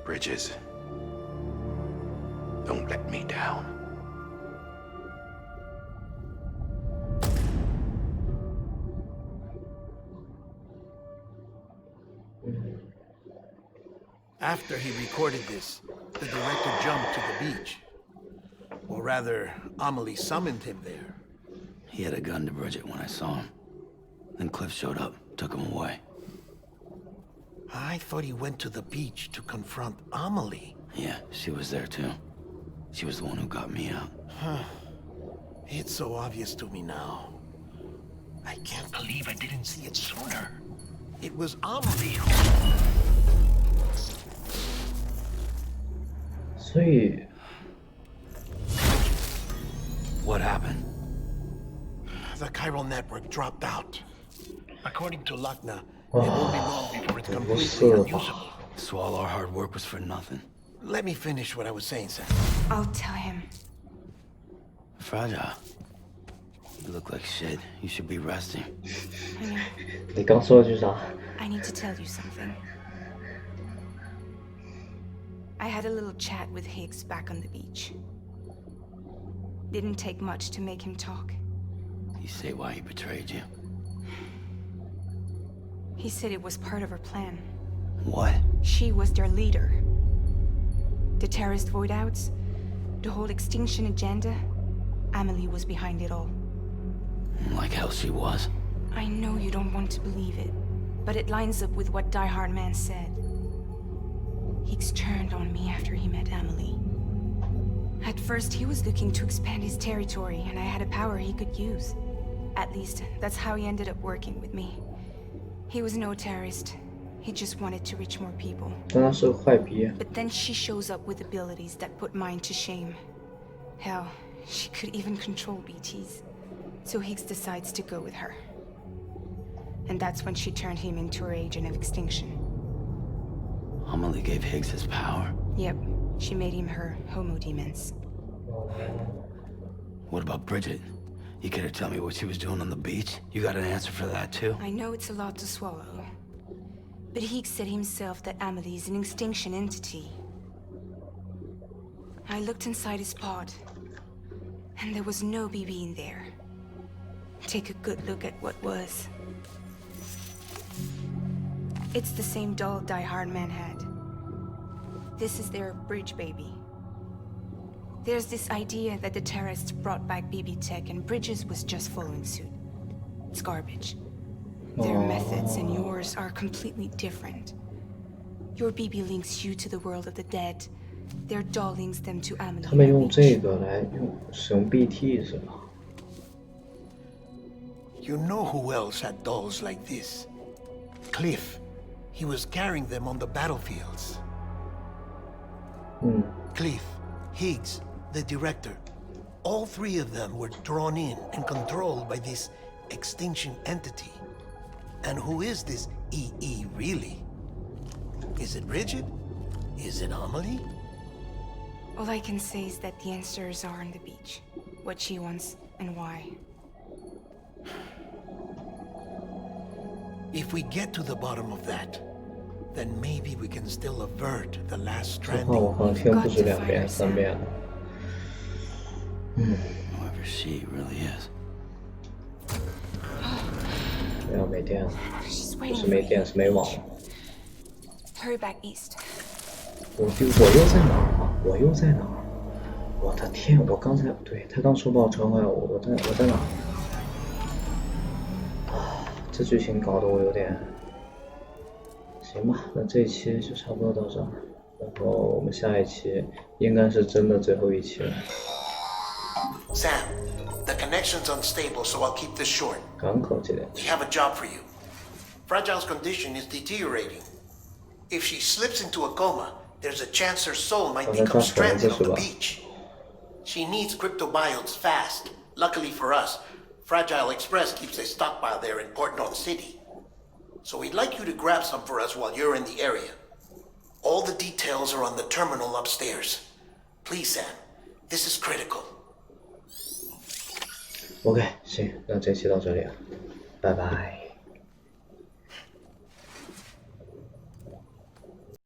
Bridges, don't let me down. After he recorded this, the director jumped to the beach. Or rather, Amelie summoned him there. He had a gun to Bridget when I saw him. Then Cliff showed up, took him away. I thought he went to the beach to confront Amelie. Yeah, she was there too. She was the one who got me out. It's so obvious to me now. I can't believe I didn't see it sooner. It was Amelie who... 所以 What happened? The chiral network dropped out. According to Lakna, it won't be long before it's completely unusable. So all our hard work was for nothing. Let me finish what I was saying, Sam. I'll tell him. Fragile. You look like shit. You should be resting. I know. 你刚说了句啥？ I need to tell you something. I had a little chat with Higgs back on the beach. Didn't take much to make him talk. You say why he betrayed you? He said it was part of her plan. What? She was their leader. The terrorist void-outs, the whole extinction agenda, Amelie was behind it all. Like hell she was. I know you don't want to believe it, but it lines up with what Die Hard Man said. Higgs turned on me after he met Amelie. At first, he was looking to expand his territory, and I had a power he could use. At least, that's how he ended up working with me. He was no terrorist. He just wanted to reach more people. 但他是个坏逼。 But then she shows up with abilities that put mine to shame. Hell, she could even control BTs. So Higgs decides to go with her. And that's when she turned him into her agent of extinction. Amelie gave Higgs his power. Yep, she made him her homo demons. What about Bridget? You care to tell me what she was doing on the beach? You got an answer for that too? I know it's a lot to swallow. But Higgs said himself that Amelie is an extinction entity. I looked inside his pod, and there was no BB in there. Take a good look at what was. It's the same doll Die Hard Man had. This is their bridge baby. There's this idea that the terrorists brought back BB tech and Bridges was just following suit. It's garbage. Their methods and yours are completely different. Your BB links you to the world of the dead. Their doll links them to Amelie. 他们用这个来使用 BT 是吧？ You know who else had dolls like this? Cliff. He was carrying them on the battlefields. Cliff, Higgs, the director. All three of them were drawn in and controlled by this extinction entity. And who is this EE really? Is it Bridget? Is it Amelie? All I can say is that the answers are on the beach. What she wants and why. If we get to the bottom of that, then maybe we can still avert the last 这话我 stranding. 好像听不止2遍3遍了。 Whoever she really is. 不要没电了， She's 不 waiting 是 for 没电， you. 是没网。 Hurry back east. 我又在哪儿啊？我又在哪儿？我的天！我刚才对他刚说把我传回来，我在哪儿？啊，这剧情搞得我有点……行吧，那这一期就差不多到这儿，然后我们下一期应该是真的最后一期了。Sam, the connection's unstable, so I'll keep this short. 港口这边 We have a job for you. Fragile's condition is deteriorating. If she slips into a coma, there's a chance her soul might become stranded on the beach. She needs cryptobiotes fast. Luckily for us, Fragile Express keeps a stockpile there in Port North City. So we'd like you to grab some for us while you're in the area. All the details are on the terminal upstairs. Please, Sam, this is critical. OK， 行，那这期到这里了，拜拜。